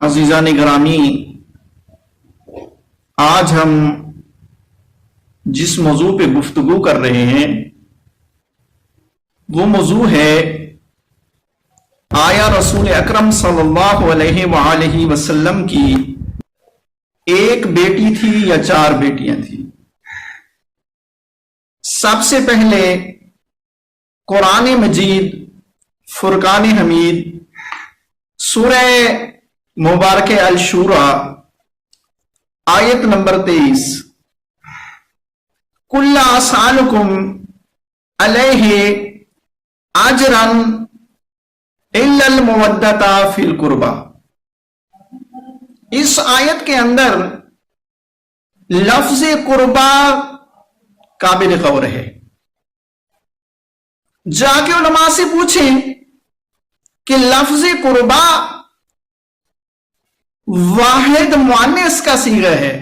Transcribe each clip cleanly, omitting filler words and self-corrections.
عزیزان گرامی، آج ہم جس موضوع پہ گفتگو کر رہے ہیں وہ موضوع ہے آیا رسول اکرم صلی اللہ علیہ وآلہ وسلم کی ایک بیٹی تھی یا چار بیٹیاں تھیں؟ سب سے پہلے قرآن مجید فرقان حمید سورہ مبارک الشورى آیت نمبر 23، قُلْ لَا أَسْأَلُكُمْ عَلَيْهِ أَجْرًا إِلَّا الْمَوَدَّةَ فِي الْقُرْبَى۔ اس آیت کے اندر لفظ قربا قابل غور ہے۔ جا کے علماء سے پوچھیں کہ لفظ قربا واحد مؤنث کا صیغہ ہے،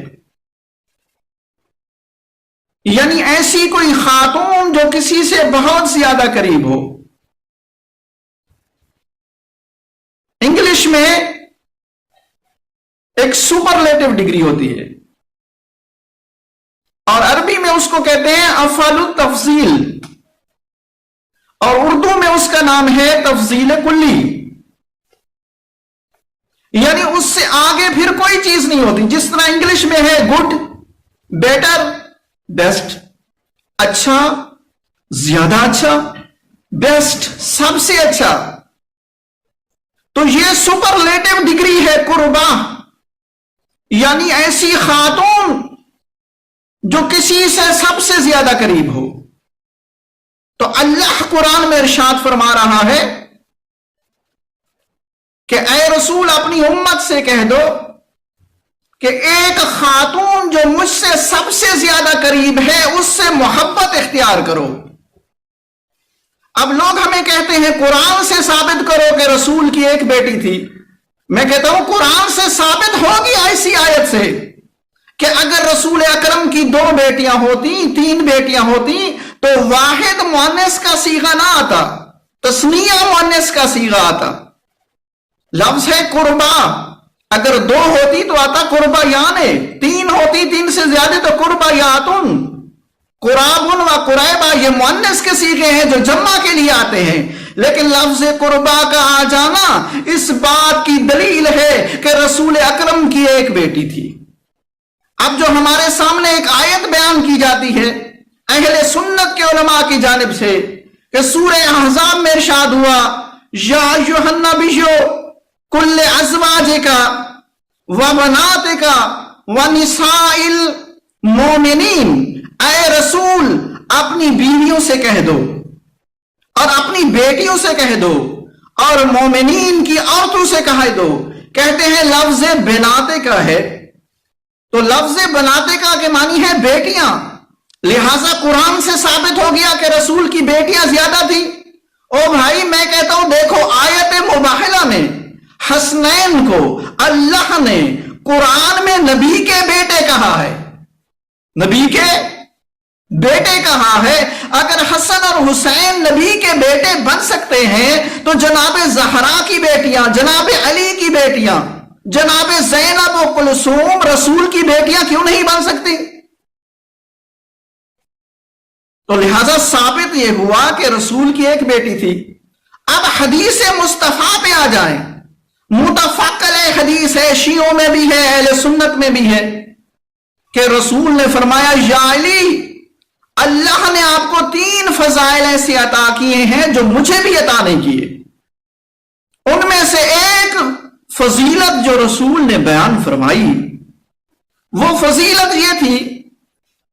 یعنی ایسی کوئی خاتون جو کسی سے بہت زیادہ قریب ہو۔ انگلش میں ایک سپرلیٹو ڈگری ہوتی ہے اور عربی میں اس کو کہتے ہیں افعال التفضیل، اور اردو میں اس کا نام ہے تفضیل کلی، یعنی اس سے آگے پھر کوئی چیز نہیں ہوتی۔ جس طرح انگلش میں ہے گڈ، بیٹر، بیسٹ، اچھا، زیادہ اچھا، بیسٹ، سب سے اچھا، تو یہ سپرلیٹو ڈگری ہے قربا، یعنی ایسی خاتون جو کسی سے سب سے زیادہ قریب ہو۔ تو اللہ قرآن میں ارشاد فرما رہا ہے کہ اے رسول اپنی امت سے کہہ دو کہ ایک خاتون جو مجھ سے سب سے زیادہ قریب ہے اس سے محبت اختیار کرو۔ اب لوگ ہمیں کہتے ہیں قرآن سے ثابت کرو کہ رسول کی ایک بیٹی تھی۔ میں کہتا ہوں قرآن سے ثابت ہوگی ایسی آیت سے کہ اگر رسول اکرم کی 2 بیٹیاں ہوتی، 3 بیٹیاں ہوتی تو واحد مؤنث کا صیغہ نہ آتا، تثنیہ مؤنث کا صیغہ آتا۔ لفظ ہے قربا، اگر 2 ہوتی تو آتا قربا یانے، 3 ہوتی 3 سے زیادہ تو قربا یاتن، قرابن و قریبا، یہ مؤنث کے صیغے ہیں جو جمع کے لیے آتے ہیں، لیکن لفظ قربا کا آ جانا اس بات کی دلیل ہے کہ رسول اکرم کی ایک بیٹی تھی۔ اب جو ہمارے سامنے ایک آیت بیان کی جاتی ہے اہل سنت کے علماء کی جانب سے کہ سورہ احزاب میں ارشاد ہوا یا ایھا النبی کل ازواجک و بناتک و نساء المؤمنین، اے رسول اپنی بیویوں سے کہہ دو اور اپنی بیٹیوں سے کہہ دو اور مومنین کی عورتوں سے کہہ دو۔ کہتے ہیں لفظ بناتے کا ہے، تو لفظ بناتے کا کے معنی ہے بیٹیاں، لہذا قرآن سے ثابت ہو گیا کہ رسول کی بیٹیاں زیادہ تھی۔ او بھائی میں کہتا ہوں دیکھو آیت مباحلہ میں حسنین کو اللہ نے قرآن میں نبی کے بیٹے کہا ہے، نبی کے بیٹے کہا ہے۔ اگر حسن اور حسین نبی کے بیٹے بن سکتے ہیں تو جناب زہرا کی بیٹیاں، جناب علی کی بیٹیاں، جناب زینب و کلثوم رسول کی بیٹیاں کیوں نہیں بن سکتی؟ تو لہذا ثابت یہ ہوا کہ رسول کی ایک بیٹی تھی۔ اب حدیث مصطفیٰ پہ آ جائیں، متفق علیہ حدیث ہے، شیعوں میں بھی ہے اہل سنت میں بھی ہے کہ رسول نے فرمایا یا علی، اللہ نے آپ کو 3 فضائل ایسے عطا کیے ہیں جو مجھے بھی عطا نہیں کیے۔ ان میں سے ایک فضیلت جو رسول نے بیان فرمائی وہ فضیلت یہ تھی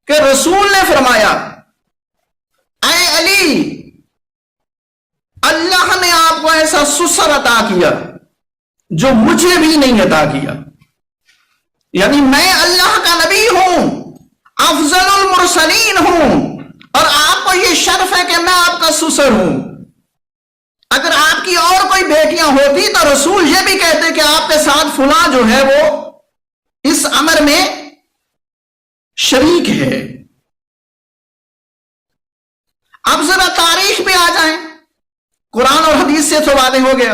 کہ رسول نے فرمایا اے علی، اللہ نے آپ کو ایسا سسر عطا کیا جو مجھے بھی نہیں عطا کیا، یعنی میں اللہ کا نبی ہوں، افضل المرسلین ہوں، اور آپ کو یہ شرف ہے کہ میں آپ کا سسر ہوں۔ اگر آپ کی اور کوئی بیٹیاں ہوتی تو رسول یہ بھی کہتے کہ آپ کے ساتھ فلاں جو ہے وہ اس امر میں شریک ہے۔ اب ذرا تاریخ پہ آ جائیں، قرآن اور حدیث سے تو واضح ہو گیا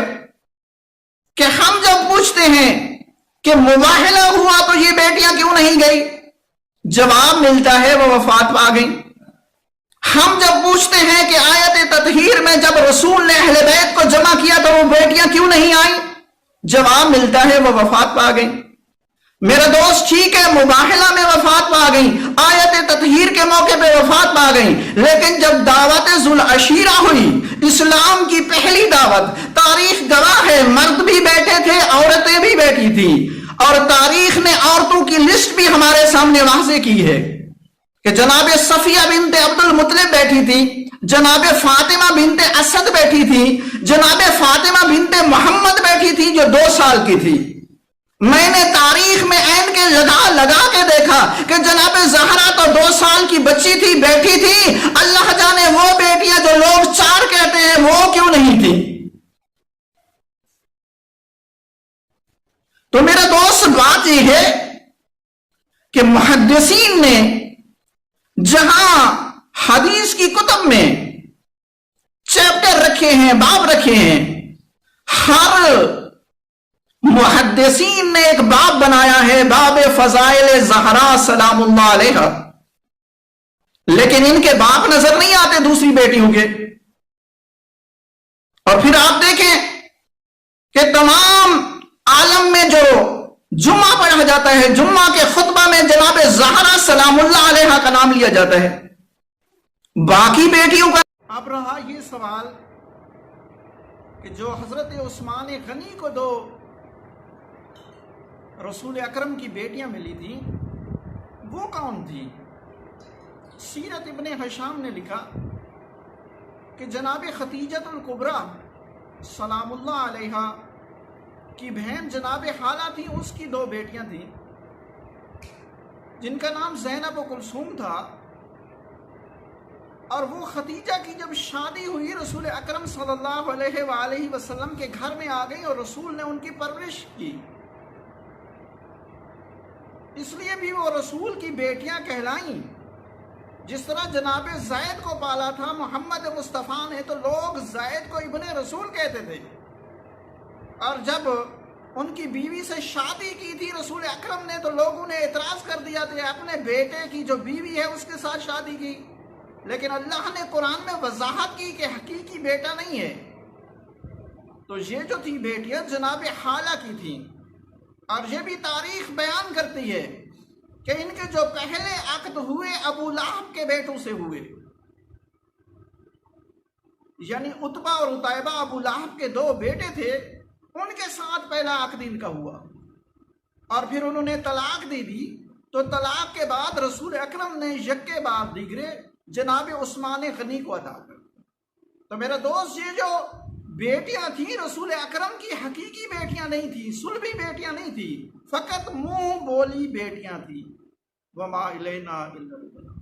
کہ ہم جب پوچھتے ہیں کہ مباہلہ ہوا تو یہ بیٹیاں کیوں نہیں گئی؟ جواب ملتا ہے وہ وفات پا گئی۔ ہم جب پوچھتے ہیں کہ آیت تطہیر میں جب رسول نے اہل بیت کو جمع کیا تو وہ بیٹیاں کیوں نہیں آئیں؟ جواب ملتا ہے وہ وفات پا گئی۔ میرا دوست ٹھیک ہے مباہلہ میں وفات پا گئی، آیت تطہیر کے موقع پہ وفات پا گئی، لیکن جب دعوت ذوالعشیرہ ہوئی، اسلام کی پہلی دعوت، تاریخ گواہ ہے مرد بھی بیٹھے تھے، عورتیں بھی بیٹھی تھی، اور تاریخ نے عورتوں کی لسٹ بھی ہمارے سامنے واضح کی ہے کہ جناب صفیہ بنت عبد المطلب بیٹھی تھی، جناب فاطمہ بنت اسد بیٹھی تھی، جناب فاطمہ بنت محمد بیٹھی تھی جو 2 سال کی تھی۔ میں نے تاریخ میں عین کے لگا کے دیکھا کہ جناب زہرا تو 2 سال کی بچی تھی، بیٹھی تھی، اللہ جانے وہ بیٹیاں جو لوگ 4 کہتے ہیں وہ کیوں نہیں تھی؟ تو میرا دوست بات یہ ہے کہ محدثین نے جہاں حدیث کی کتب میں چیپٹر رکھے ہیں، باب رکھے ہیں، ہر محدثین نے ایک باب بنایا ہے، باب فضائل زہرا سلام اللہ علیہ، لیکن ان کے باپ نظر نہیں آتے دوسری بیٹیوں کے۔ اور پھر آپ دیکھیں کہ تمام عالم میں جو جمعہ پڑھا جاتا ہے، جمعہ کے خطبہ میں جناب زہرا سلام اللہ علیہ کا نام لیا جاتا ہے، باقی بیٹیوں کا۔ اب رہا یہ سوال کہ جو حضرت عثمان غنی کو 2 رسول اکرم کی بیٹیاں ملی تھیں وہ کون تھی؟ سیرت ابن ہشام نے لکھا کہ جناب ختیجۃ الکبریٰ سلام اللہ علیہ کی بہن جناب خالہ تھی، اس کی 2 بیٹیاں تھیں جن کا نام زینب و کلثوم تھا، اور وہ ختیجہ کی جب شادی ہوئی رسول اکرم صلی اللہ علیہ وآلہ وسلم کے گھر میں آ گئی اور رسول نے ان کی پرورش کی، اس لیے بھی وہ رسول کی بیٹیاں کہلائیں۔ جس طرح جناب زید کو پالا تھا محمد مصطفیٰ نے تو لوگ زید کو ابن رسول کہتے تھے، اور جب ان کی بیوی سے شادی کی تھی رسول اکرم نے تو لوگوں نے اعتراض کر دیا تھا اپنے بیٹے کی جو بیوی ہے اس کے ساتھ شادی کی، لیکن اللہ نے قرآن میں وضاحت کی کہ حقیقی بیٹا نہیں ہے۔ تو یہ جو تھی بیٹیاں جناب خالہ کی تھیں، اور یہ بھی تاریخ بیان کرتی ہے کہ ان کے جو پہلے عقد ہوئے ابو لہب کے بیٹوں سے ہوئے، یعنی عتبہ اور عتیبہ ابو لہب کے 2 بیٹے تھے، ان کے ساتھ پہلا عقد ان کا ہوا، اور پھر انہوں نے طلاق دے دی، تو طلاق کے بعد رسول اکرم نے یکے بعد دیگرے جناب عثمان غنی کو عطا کر۔ تو میرا دوست یہ جو بیٹیاں تھیں رسول اکرم کی حقیقی بیٹیاں نہیں تھیں، صلبی بیٹیاں نہیں تھیں، فقط منہ بولی بیٹیاں تھیں۔ وما الینا الا البلاغ۔